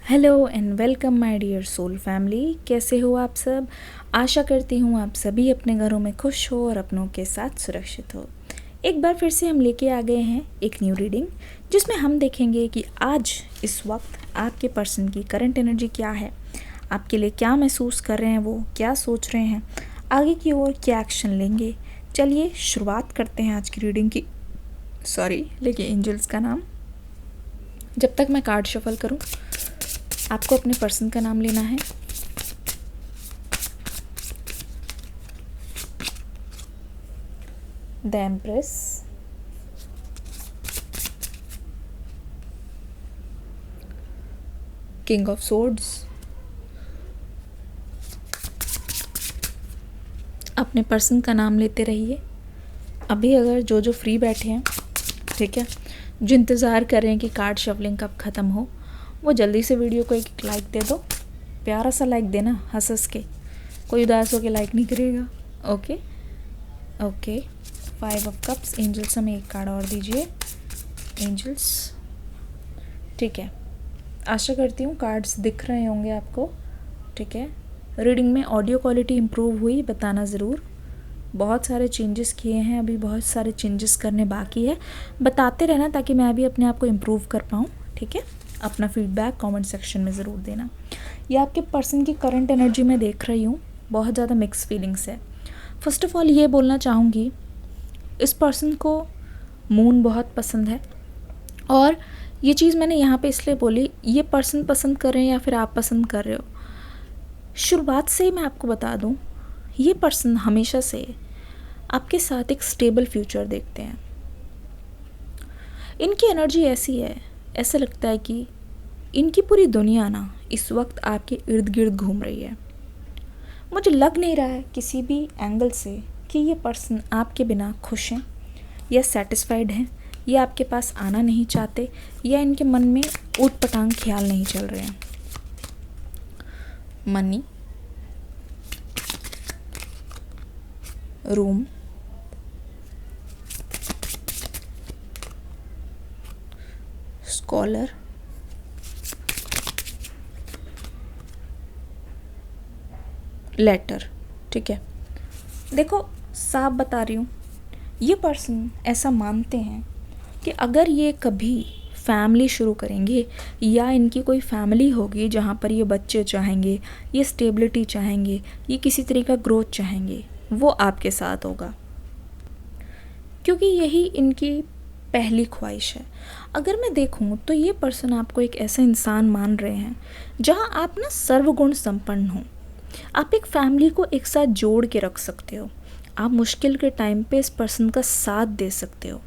Hello and welcome my dear soul family. कैसे हो आप सब? आशा करती हूँ आप सभी अपने घरों में खुश हो और अपनों के साथ सुरक्षित हो। एक बार फिर से हम लेके आ गए हैं एक न्यू रीडिंग, जिसमें हम देखेंगे कि आज इस वक्त आपके पर्सन की करंट एनर्जी क्या है, आपके लिए क्या महसूस कर रहे हैं, वो क्या सोच रहे हैं, आगे की ओर क्या एक्शन लेंगे। चलिए शुरुआत करते हैं आज की रीडिंग की। लेकिन एंजल्स का नाम, जब तक मैं कार्ड शफल करूँ आपको अपने पर्सन का नाम लेना है। The empress, king of swords, अपने पर्सन का नाम लेते रहिए। अभी अगर जो फ्री बैठे हैं, ठीक है, जो इंतज़ार कर रहे हैं कि कार्ड शफलिंग कब ख़त्म हो, वो जल्दी से वीडियो को एक लाइक दे दो। प्यारा सा लाइक देना, हंस हंस के, कोई उदास होकर लाइक नहीं करेगा। Okay okay. 5 of cups. Angels हमें एक कार्ड और दीजिए। एंजल्स, ठीक है, आशा करती हूँ कार्ड्स दिख रहे होंगे आपको। ठीक है, रीडिंग में ऑडियो क्वालिटी इम्प्रूव हुई, बताना ज़रूर। बहुत सारे चेंजेस किए हैं, अभी बहुत सारे चेंजेस करने बाकी है, बताते रहना ताकि मैं भी अपने आप को इम्प्रूव कर पाऊँ। ठीक है, अपना फीडबैक कमेंट सेक्शन में ज़रूर देना। ये आपके पर्सन की करंट एनर्जी में देख रही हूँ, बहुत ज़्यादा मिक्स फीलिंग्स है। फर्स्ट ऑफ ऑल ये बोलना चाहूँगी, इस पर्सन को मून बहुत पसंद है। और ये चीज़ मैंने यहाँ पे इसलिए बोली, ये पर्सन पसंद कर रहे हैं या फिर आप पसंद कर रहे हो, शुरुआत से ही मैं आपको बता दूँ, ये पर्सन हमेशा से आपके साथ एक स्टेबल फ्यूचर देखते हैं। इनकी एनर्जी ऐसी है, ऐसा लगता है कि इनकी पूरी दुनिया ना इस वक्त आपके इर्द गिर्द घूम रही है। मुझे लग नहीं रहा है किसी भी एंगल से कि ये पर्सन आपके बिना खुश हैं या सेटिस्फाइड हैं, या आपके पास आना नहीं चाहते, या इनके मन में ऊट पटांग ख्याल नहीं चल रहे हैं। Money, room, scholar, letter. ठीक है, देखो साफ बता रही हूँ, ये पर्सन ऐसा मानते हैं कि अगर ये कभी फैमिली शुरू करेंगे या इनकी कोई फैमिली होगी जहाँ पर ये बच्चे चाहेंगे, ये स्टेबिलिटी चाहेंगे, ये किसी तरीका ग्रोथ चाहेंगे, वो आपके साथ होगा, क्योंकि यही इनकी पहली ख्वाहिश है। अगर मैं देखूं तो ये पर्सन आपको एक ऐसा इंसान मान रहे हैं जहां आप ना सर्वगुण संपन्न हो। आप एक फैमिली को एक साथ जोड़ के रख सकते हो। आप मुश्किल के टाइम पे इस पर्सन का साथ दे सकते हो।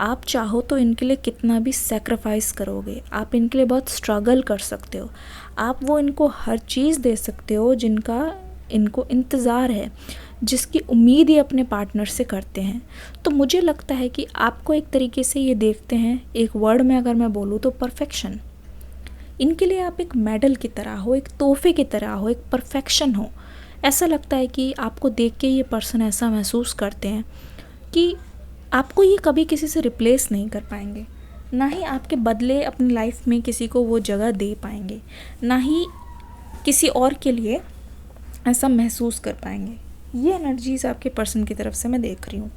आप चाहो तो इनके लिए कितना भी सेक्रीफाइस करोगे, आप इनके लिए बहुत स्ट्रगल कर सकते हो। आप वो इनको हर चीज़ दे सकते हो जिनका इनको इंतज़ार है, जिसकी उम्मीद ये अपने पार्टनर से करते हैं। तो मुझे लगता है कि आपको एक तरीके से ये देखते हैं, एक वर्ड में अगर मैं बोलूँ तो परफेक्शन। इनके लिए आप एक मेडल की तरह हो, एक तोहफे की तरह हो, एक परफेक्शन हो। ऐसा लगता है कि आपको देख के ये पर्सन ऐसा महसूस करते हैं कि आपको ये कभी किसी से रिप्लेस नहीं कर पाएंगे, ना ही आपके बदले अपनी लाइफ में किसी को वो जगह दे पाएंगे, ना ही किसी और के लिए ऐसा महसूस कर पाएंगे। ये एनर्जीज आपके पर्सन की तरफ से मैं देख रही हूँ।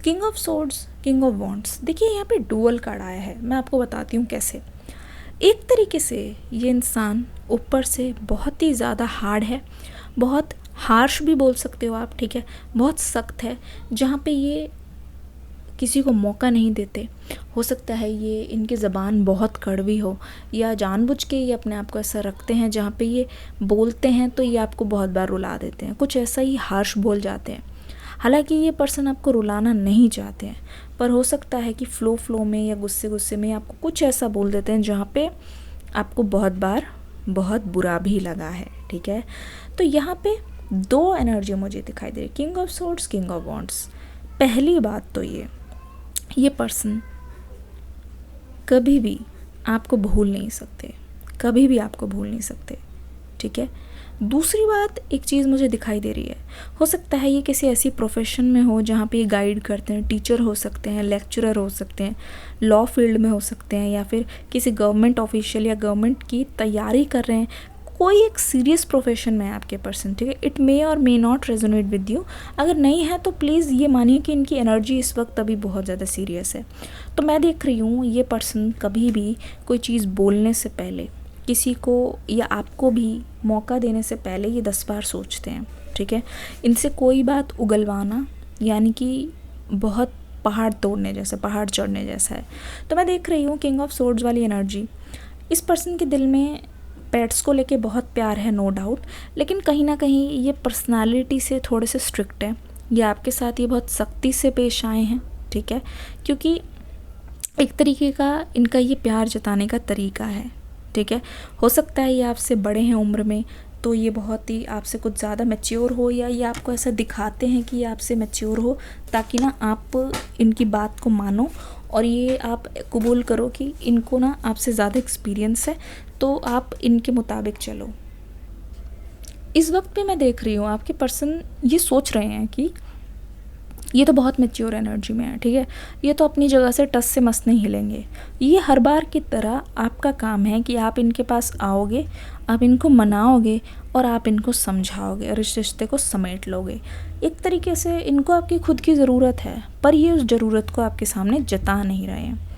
King of swords, king of wands. देखिए यहाँ पे डुअल कार्ड आया है, मैं आपको बताती हूँ कैसे। एक तरीके से ये इंसान ऊपर से बहुत ही ज़्यादा हार्ड है, बहुत हार्श भी बोल सकते हो आप, ठीक है, बहुत सख्त है, जहाँ पे ये किसी को मौका नहीं देते। हो सकता है ये इनकी ज़बान बहुत कड़वी हो, या जानबूझ के ये अपने आप को ऐसा रखते हैं जहाँ पे ये बोलते हैं तो ये आपको बहुत बार रुला देते हैं, कुछ ऐसा ही हार्श बोल जाते हैं। हालांकि ये पर्सन आपको रुलाना नहीं चाहते हैं, पर हो सकता है कि फ़्लो में या गुस्से गुस्से में आपको कुछ ऐसा बोल देते हैं जहाँ पे आपको बहुत बार बहुत बुरा भी लगा है। ठीक है, तो यहाँ पे 2 एनर्जी मुझे दिखाई दे रही, king of swords, king of wands. पहली बात तो ये पर्सन कभी भी आपको भूल नहीं सकते, कभी भी आपको भूल नहीं सकते। ठीक है, दूसरी बात, एक चीज़ मुझे दिखाई दे रही है, हो सकता है ये किसी ऐसी प्रोफेशन में हो जहाँ पे ये गाइड करते हैं, टीचर हो सकते हैं, लेक्चरर हो सकते हैं, लॉ फील्ड में हो सकते हैं, या फिर किसी गवर्नमेंट ऑफिशियल या गवर्नमेंट की तैयारी कर रहे हैं। कोई एक सीरियस प्रोफेशन में है आपके पर्सन, ठीक है। इट मे और may not resonate with you. अगर नहीं है तो प्लीज़ ये मानिए कि इनकी एनर्जी इस वक्त अभी बहुत ज़्यादा सीरियस है। तो मैं देख रही हूँ ये पर्सन कभी भी कोई चीज़ बोलने से पहले, किसी को या आपको भी मौका देने से पहले ये 10 बार सोचते हैं, ठीक है। इनसे कोई बात उगलवाना यानी कि बहुत पहाड़ तोड़ने जैसा, पहाड़ चढ़ने जैसा है। तो मैं देख रही हूँ किंग ऑफ सोर्ड्स वाली एनर्जी। इस पर्सन के दिल में पेट्स को लेके बहुत प्यार है, नो डाउट, लेकिन कहीं ना कहीं ये पर्सनालिटी से थोड़े से स्ट्रिक्ट है। ये आपके साथ ये बहुत सख्ती से पेश आए हैं, ठीक है, क्योंकि एक तरीके का इनका ये प्यार जताने का तरीका है, ठीक है। हो सकता है ये आपसे बड़े हैं उम्र में, तो ये बहुत ही आपसे कुछ ज़्यादा मैच्योर हो, या ये आपको ऐसा दिखाते हैं कि ये आपसे मैच्योर हो, ताकि ना आप इनकी बात को मानो और ये आप कबूल करो कि इनको ना आपसे ज़्यादा एक्सपीरियंस है, तो आप इनके मुताबिक चलो। इस वक्त पे मैं देख रही हूँ आपके पर्सन ये सोच रहे हैं कि ये तो बहुत मैच्योर एनर्जी में है, ठीक है, ये तो अपनी जगह से टस से मस नहीं हिलेंगे। ये हर बार की तरह आपका काम है कि आप इनके पास आओगे, आप इनको मनाओगे और आप इनको समझाओगे और इस रिश्ते को समेट लोगे। एक तरीके से इनको आपकी खुद की ज़रूरत है, पर ये उस ज़रूरत को आपके सामने जता नहीं रहे हैं।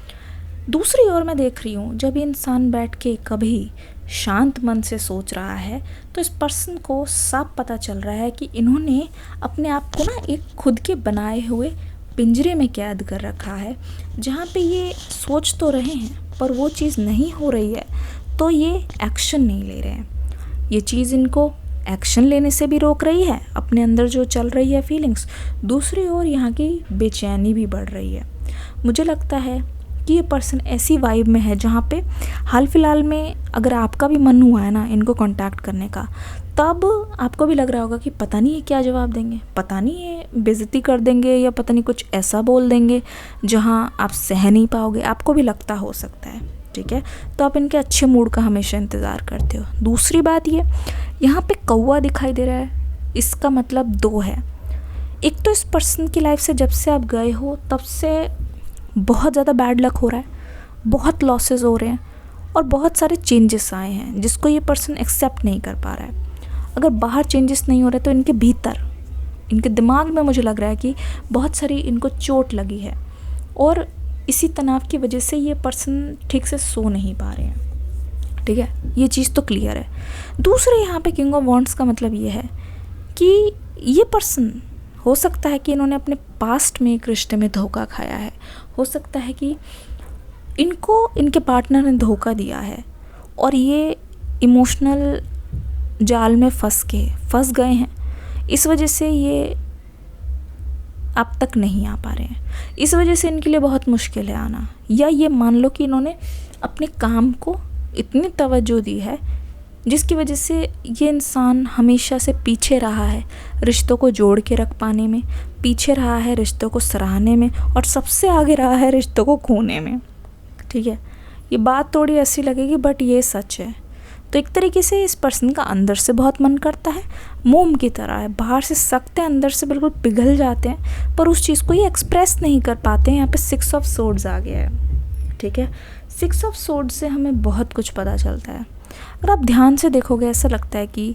दूसरी ओर मैं देख रही हूँ जब ये इंसान बैठ के कभी शांत मन से सोच रहा है, तो इस पर्सन को साफ पता चल रहा है कि इन्होंने अपने आप को ना एक खुद के बनाए हुए पिंजरे में कैद कर रखा है, जहाँ पे ये सोच तो रहे हैं पर वो चीज़ नहीं हो रही है, तो ये एक्शन नहीं ले रहे हैं। ये चीज़ इनको एक्शन लेने से भी रोक रही है, अपने अंदर जो चल रही है फीलिंग्स। दूसरी ओर यहाँ की बेचैनी भी बढ़ रही है। मुझे लगता है कि ये पर्सन ऐसी वाइब में है जहाँ पे हाल फिलहाल में अगर आपका भी मन हुआ है ना इनको कांटेक्ट करने का, तब आपको भी लग रहा होगा कि पता नहीं ये क्या जवाब देंगे, पता नहीं ये बेइज्जती कर देंगे, या पता नहीं कुछ ऐसा बोल देंगे जहाँ आप सह नहीं पाओगे। आपको भी लगता हो सकता है, ठीक है। तो आप इनके अच्छे मूड का हमेशा इंतज़ार करते हो। दूसरी बात ये, यहाँ पे कौवा दिखाई दे रहा है, इसका मतलब 2 है। एक तो इस पर्सन की लाइफ से जब से आप गए हो तब से बहुत ज़्यादा बैड लक हो रहा है, बहुत लॉसेस हो रहे हैं और बहुत सारे चेंजेस आए हैं जिसको ये पर्सन एक्सेप्ट नहीं कर पा रहा है। अगर बाहर चेंजेस नहीं हो रहे तो इनके भीतर, इनके दिमाग में मुझे लग रहा है कि बहुत सारी इनको चोट लगी है और इसी तनाव की वजह से ये पर्सन ठीक से सो नहीं पा रहे हैं, ठीक है। ये चीज़ तो क्लियर है। दूसरे यहाँ पे किंग ऑफ वॉन्ड्स का मतलब ये है कि ये पर्सन हो सकता है कि इन्होंने अपने पास्ट में एक रिश्ते में धोखा खाया है, हो सकता है कि इनको इनके पार्टनर ने धोखा दिया है और ये इमोशनल जाल में फंस गए हैं। इस वजह से ये आप तक नहीं आ पा रहे हैं, इस वजह से इनके लिए बहुत मुश्किल है आना। या ये मान लो कि इन्होंने अपने काम को इतनी तवज्जो दी है जिसकी वजह से ये इंसान हमेशा से पीछे रहा है रिश्तों को जोड़ के रख पाने में, पीछे रहा है रिश्तों को सराहने में, और सबसे आगे रहा है रिश्तों को खोने में, ठीक है। ये बात थोड़ी ऐसी लगेगी बट ये सच है। तो एक तरीके से इस पर्सन का अंदर से बहुत मन करता है, मोम की तरह है, बाहर से सख्त है, अंदर से बिल्कुल पिघल जाते हैं, पर उस चीज़ को ये एक्सप्रेस नहीं कर पाते हैं। यहाँ पे 6 ऑफ सोर्ड्स आ गया है, ठीक है। 6 ऑफ सोर्ड्स से हमें बहुत कुछ पता चलता है। अगर आप ध्यान से देखोगे ऐसा लगता है कि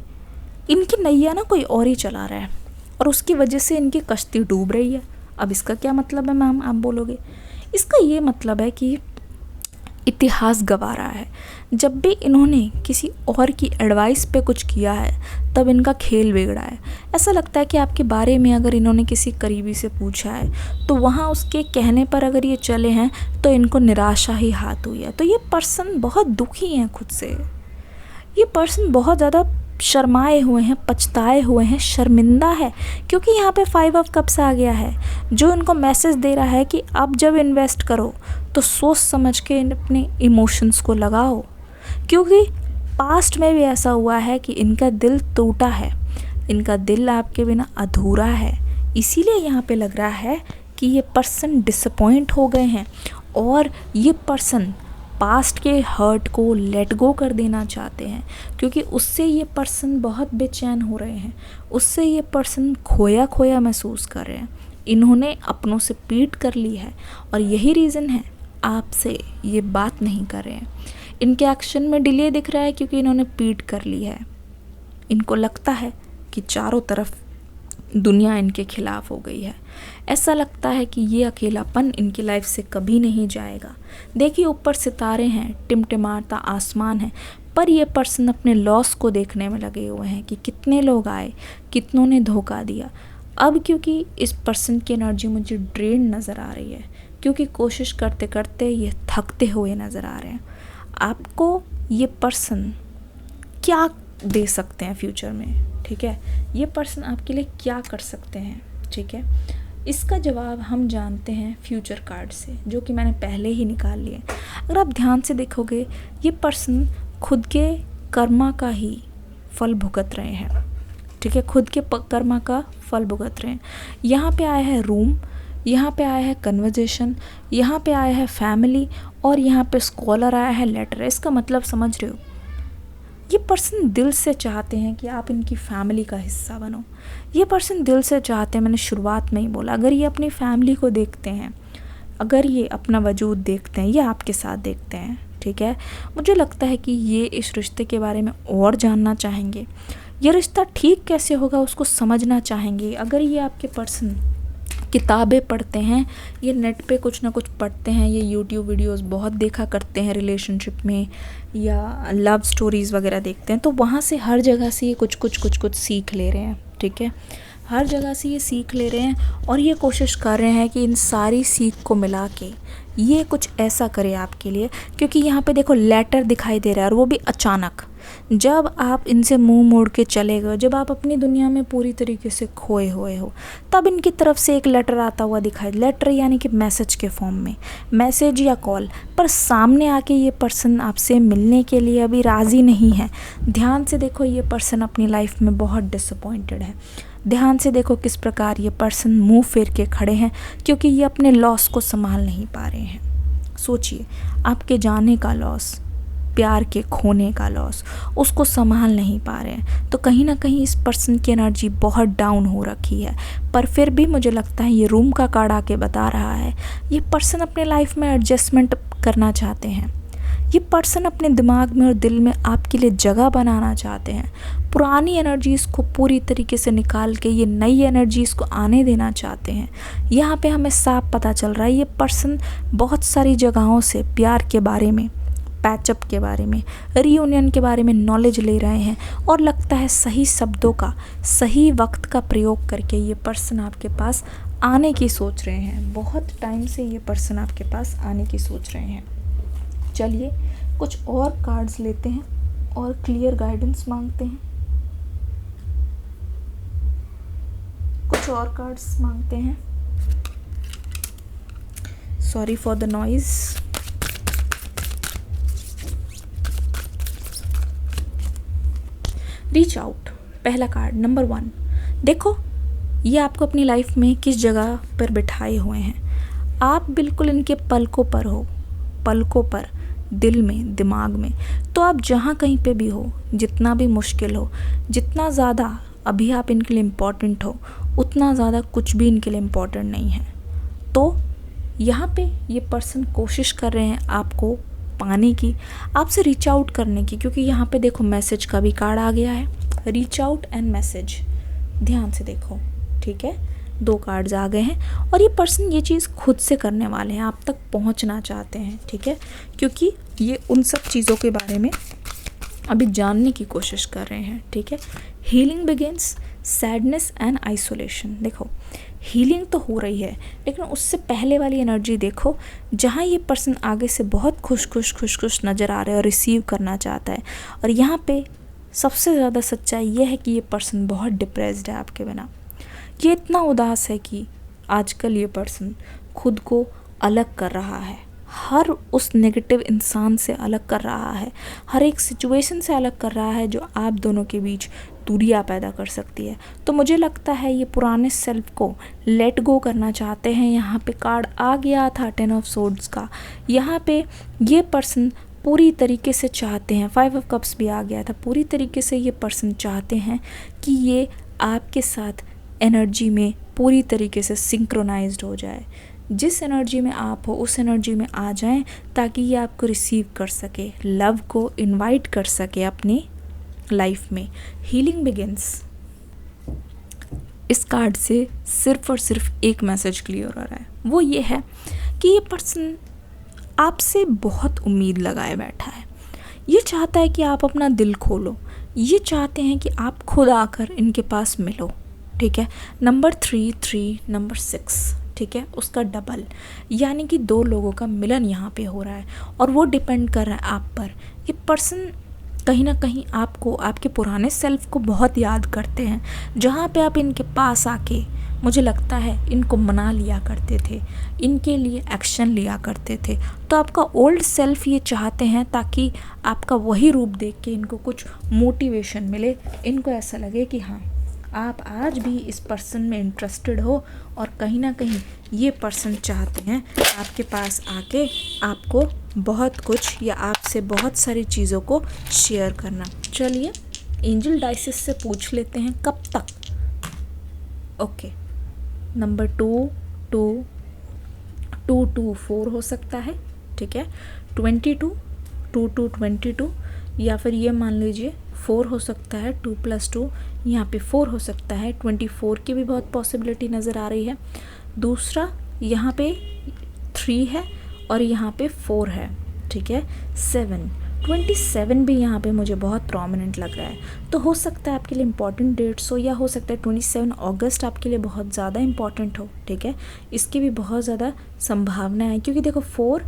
इनकी नैया ना कोई और ही चला रहा है और उसकी वजह से इनकी कश्ती डूब रही है। अब इसका क्या मतलब है मैम, आप बोलोगे। इसका ये मतलब है कि इतिहास गवा रहा है, जब भी इन्होंने किसी और की एडवाइस पे कुछ किया है तब इनका खेल बिगड़ा है। ऐसा लगता है कि आपके बारे में अगर इन्होंने किसी करीबी से पूछा है तो वहाँ उसके कहने पर अगर ये चले हैं तो इनको निराशा ही हाथ हुई है। तो ये पर्सन बहुत दुखी हैं खुद से, ये पर्सन बहुत ज़्यादा शर्माए हुए हैं, पछताए हुए हैं, शर्मिंदा है, क्योंकि यहाँ पे 5 ऑफ कप्स आ गया है जो इनको मैसेज दे रहा है कि अब जब इन्वेस्ट करो तो सोच समझ के अपने इमोशंस को लगाओ, क्योंकि पास्ट में भी ऐसा हुआ है कि इनका दिल टूटा है, इनका दिल आपके बिना अधूरा है। इसीलिए यहाँ पे लग रहा है कि ये पर्सन डिसअपॉइंट हो गए हैं और ये पर्सन पास्ट के हर्ट को लेट गो कर देना चाहते हैं, क्योंकि उससे ये पर्सन बहुत बेचैन हो रहे हैं, उससे ये पर्सन खोया खोया महसूस कर रहे हैं। इन्होंने अपनों से पीट कर ली है और यही रीज़न है आपसे ये बात नहीं कर रहे हैं। इनके एक्शन में डिले दिख रहा है क्योंकि इन्होंने पीट कर ली है। इनको लगता है कि चारों तरफ दुनिया इनके खिलाफ हो गई है। ऐसा लगता है कि ये अकेलापन इनकी लाइफ से कभी नहीं जाएगा। देखिए ऊपर सितारे हैं, टिमटिमाता आसमान है, पर ये पर्सन अपने लॉस को देखने में लगे हुए हैं कि कितने लोग आए, कितनों ने धोखा दिया। अब क्योंकि इस पर्सन की एनर्जी मुझे ड्रेन नज़र आ रही है, क्योंकि कोशिश करते करते ये थकते हुए नज़र आ रहे हैं। आपको ये पर्सन क्या दे सकते हैं फ्यूचर में, ठीक है, ये पर्सन आपके लिए क्या कर सकते हैं, ठीक है, इसका जवाब हम जानते हैं फ्यूचर कार्ड से, जो कि मैंने पहले ही निकाल लिए। अगर आप ध्यान से देखोगे ये पर्सन खुद के कर्मा का ही फल भुगत रहे हैं, ठीक है, खुद के कर्मा का फल भुगत रहे हैं। यहाँ पे आया है रूम, यहाँ पे आया है कन्वर्जेशन, यहाँ पे आया है फैमिली, और यहाँ पे स्कॉलर आया है लेटर। इसका मतलब समझ रहे हो, ये पर्सन दिल से चाहते हैं कि आप इनकी फैमिली का हिस्सा बनो। ये पर्सन दिल से चाहते हैं, मैंने शुरुआत में ही बोला, अगर ये अपनी फैमिली को देखते हैं, अगर ये अपना वजूद देखते हैं, ये आपके साथ देखते हैं, ठीक है, मुझे लगता है कि ये इस रिश्ते के बारे में और जानना चाहेंगे। ये रिश्ता ठीक कैसे होगा उसको समझना चाहेंगे। अगर ये आपके पर्सन किताबें पढ़ते हैं, ये नेट पे कुछ ना कुछ पढ़ते हैं, ये यूट्यूब वीडियोस बहुत देखा करते हैं रिलेशनशिप में, या लव स्टोरीज़ वगैरह देखते हैं, तो वहाँ से हर जगह से ये कुछ सीख ले रहे हैं, ठीक है, हर जगह से ये सीख ले रहे हैं और ये कोशिश कर रहे हैं कि इन सारी सीख को मिला के ये कुछ ऐसा करे आपके लिए। क्योंकि यहाँ पे देखो लेटर दिखाई दे रहा है, और वो भी अचानक, जब आप इनसे मुंह मोड़ के चले गए, जब आप अपनी दुनिया में पूरी तरीके से खोए हुए हो, तब इनकी तरफ से एक लेटर आता हुआ दिखाई, लेटर यानी कि मैसेज के फॉर्म में, मैसेज या कॉल, पर सामने आके ये पर्सन आपसे मिलने के लिए अभी राज़ी नहीं है। ध्यान से देखो, ये पर्सन अपनी लाइफ में बहुत डिसअपॉइंटेड है। ध्यान से देखो किस प्रकार ये पर्सन मुंह फेर के खड़े हैं, क्योंकि ये अपने लॉस को संभाल नहीं पा रहे हैं। सोचिए, आपके जाने का लॉस, प्यार के खोने का लॉस, उसको संभाल नहीं पा रहे हैं, तो कहीं ना कहीं इस पर्सन की एनर्जी बहुत डाउन हो रखी है। पर फिर भी मुझे लगता है ये रूम का कार्ड आके बता रहा है, ये पर्सन अपने लाइफ में एडजस्टमेंट करना चाहते हैं। ये पर्सन अपने दिमाग में और दिल में आपके लिए जगह बनाना चाहते हैं। पुरानी एनर्जीज़ को पूरी तरीके से निकाल के ये नई एनर्जीज़ को आने देना चाहते हैं। यहाँ पे हमें साफ पता चल रहा है ये पर्सन बहुत सारी जगहों से प्यार के बारे में, पैचअप के बारे में, रीयूनियन के बारे में नॉलेज ले रहे हैं, और लगता है सही शब्दों का, सही वक्त का प्रयोग करके ये पर्सन आपके पास आने की सोच रहे हैं। बहुत टाइम से ये पर्सन आपके पास आने की सोच रहे हैं। चलिए कुछ और कार्ड्स लेते हैं और क्लियर गाइडेंस मांगते हैं। कुछ और कार्ड्स मांगते हैं। Sorry for the noise. Reach out, पहला कार्ड नंबर 1। देखो ये आपको अपनी लाइफ में किस जगह पर बिठाए हुए हैं। आप बिल्कुल इनके पलकों पर हो, पलकों पर, दिल में, दिमाग में। तो आप जहाँ कहीं पे भी हो, जितना भी मुश्किल हो, जितना ज़्यादा अभी आप इनके लिए इम्पॉर्टेंट हो, उतना ज़्यादा कुछ भी इनके लिए इम्पॉर्टेंट नहीं है। तो यहाँ पे ये पर्सन कोशिश कर रहे हैं आपको पाने की, आपसे रीच आउट करने की, क्योंकि यहाँ पे देखो मैसेज का भी कार्ड आ गया है, रीच आउट एंड मैसेज। ध्यान से देखो, ठीक है, 2 कार्ड्स आ गए हैं, और ये पर्सन ये चीज़ खुद से करने वाले हैं, आप तक पहुँचना चाहते हैं, ठीक है, क्योंकि ये उन सब चीज़ों के बारे में अभी जानने की कोशिश कर रहे हैं, ठीक है। Healing begins, sadness and isolation. देखो हीलिंग तो हो रही है, लेकिन उससे पहले वाली एनर्जी देखो, जहाँ ये पर्सन आगे से बहुत खुश नज़र आ रहा है और रिसीव करना चाहता है। और यहाँ पे सबसे ज़्यादा सच्चाई ये है कि ये पर्सन बहुत डिप्रेस्ड है आपके बिना। ये इतना उदास है कि आजकल ये पर्सन खुद को अलग कर रहा है, हर उस नेगेटिव इंसान से अलग कर रहा है, हर एक सिचुएशन से अलग कर रहा है जो आप दोनों के बीच दूरियां पैदा कर सकती है। तो मुझे लगता है ये पुराने सेल्फ को लेट गो करना चाहते हैं। यहाँ पे कार्ड आ गया था 10 ऑफ सोर्ड्स का। यहाँ पे ये पर्सन पूरी तरीके से चाहते हैं, 5 ऑफ कप्स भी आ गया था, पूरी तरीके से ये पर्सन चाहते हैं कि ये आपके साथ एनर्जी में पूरी तरीके से सिंक्रोनाइज्ड हो जाए। जिस एनर्जी में आप हो उस एनर्जी में आ जाएं ताकि ये आपको रिसीव कर सके, लव को इनवाइट कर सके अपनी लाइफ में। Healing begins. इस कार्ड से सिर्फ और सिर्फ एक मैसेज क्लियर हो रहा है, वो ये है कि ये पर्सन आपसे बहुत उम्मीद लगाए बैठा है। ये चाहता है कि आप अपना दिल खोलो, ये चाहते हैं कि आप खुद आकर इनके पास मिलो, ठीक है। नंबर 3, नंबर 6, ठीक है, उसका डबल, यानी कि 2 लोगों का मिलन यहाँ पे हो रहा है और वो डिपेंड कर रहा है आप पर। ये पर्सन कहीं ना कहीं आपको, आपके पुराने सेल्फ को बहुत याद करते हैं, जहाँ पे आप इनके पास आके मुझे लगता है इनको मना लिया करते थे, इनके लिए एक्शन लिया करते थे। तो आपका ओल्ड सेल्फ ये चाहते हैं ताकि आपका वही रूप देख के इनको कुछ मोटिवेशन मिले, इनको ऐसा लगे कि हाँ आप आज भी इस पर्सन में इंटरेस्टेड हो और कहीं ना कहीं ये पर्सन चाहते हैं आपके पास आके आपको बहुत कुछ या आपसे बहुत सारी चीज़ों को शेयर करना। चलिए एंजल डाइसेस से पूछ लेते हैं कब तक। ओके, नंबर 2, 2, 2, 2, 4 हो सकता है, ठीक है, 22, 2, 2, 22, या फिर ये मान लीजिए 4 हो सकता है, 2 + 2, यहाँ पे 4 हो सकता है, 24 की भी बहुत पॉसिबिलिटी नज़र आ रही है। दूसरा यहाँ पे 3 है और यहाँ पे 4 है, ठीक है। 7, 27 भी यहाँ पे मुझे बहुत प्रोमिनेंट लग रहा है। तो हो सकता है आपके लिए इम्पॉर्टेंट डेट्स हो, या हो सकता है 27 अगस्त आपके लिए बहुत ज़्यादा इम्पॉर्टेंट हो, ठीक है। इसकी भी बहुत ज़्यादा संभावना है क्योंकि देखो 4,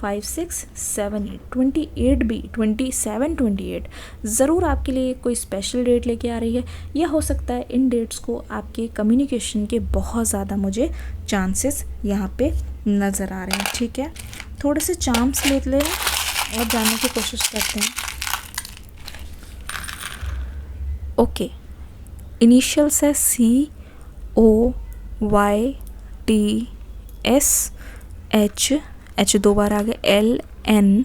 5, 6, 7, 8, 28 भी, 27, 28 ज़रूर आपके लिए कोई स्पेशल डेट लेके आ रही है, या हो सकता है इन डेट्स को आपके कम्युनिकेशन के बहुत ज़्यादा मुझे चांसेस यहाँ पे नज़र आ रहे हैं, ठीक है। थोड़े से चार्म्स ले लें और जानने की कोशिश करते हैं। ओके, इनिशियल्स है COYTS, H 2 बार आ गया, LN,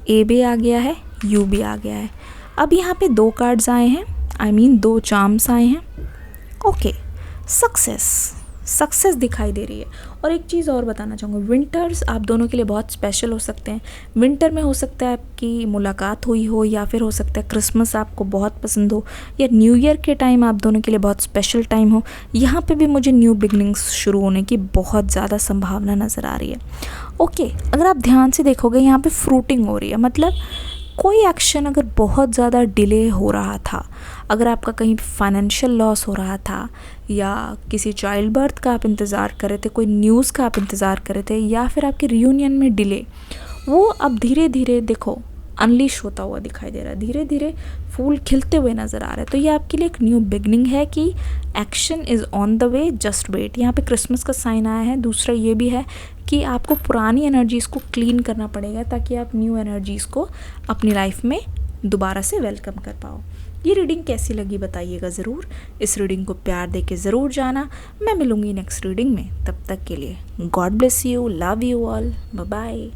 A भी आ गया है, U भी आ गया है। अब यहाँ पे 2 कार्ड्स आए हैं, I mean 2 चार्म्स आए हैं। ओके, सक्सेस दिखाई दे रही है। और एक चीज़ और बताना चाहूँगी, विंटर्स आप दोनों के लिए बहुत स्पेशल हो सकते हैं। विंटर में हो सकता है आपकी मुलाकात हुई हो, या फिर हो सकता है क्रिसमस आपको बहुत पसंद हो, या न्यू ईयर के टाइम आप दोनों के लिए बहुत स्पेशल टाइम हो। यहाँ पे भी मुझे न्यू बिगनिंग्स शुरू होने की बहुत ज़्यादा संभावना नज़र आ रही है। ओके, अगर आप ध्यान से देखोगे यहाँ पे फ्रूटिंग हो रही है, मतलब कोई एक्शन अगर बहुत ज़्यादा डिले हो रहा था, अगर आपका कहीं फाइनेंशियल लॉस हो रहा था, या किसी चाइल्ड बर्थ का आप इंतज़ार कर रहे थे, कोई न्यूज़ का आप इंतज़ार कर रहे थे, या फिर आपके रियूनियन में डिले, वो अब धीरे धीरे देखो अनलीश होता हुआ दिखाई दे रहा है, धीरे धीरे फूल खिलते हुए नज़र आ रहा है। तो ये आपके लिए एक न्यू बिगनिंग है कि action is on the way, just wait. यहाँ पे क्रिसमस का साइन आया है। दूसरा ये भी है कि आपको पुरानी एनर्जीज़ को क्लीन करना पड़ेगा ताकि आप न्यू एनर्जीज़ को अपनी लाइफ में दोबारा से वेलकम कर पाओ। ये रीडिंग कैसी लगी बताइएगा ज़रूर। इस रीडिंग को प्यार दे के ज़रूर जाना। मैं मिलूँगी नेक्स्ट रीडिंग में, तब तक के लिए God bless you, love you all, bye bye.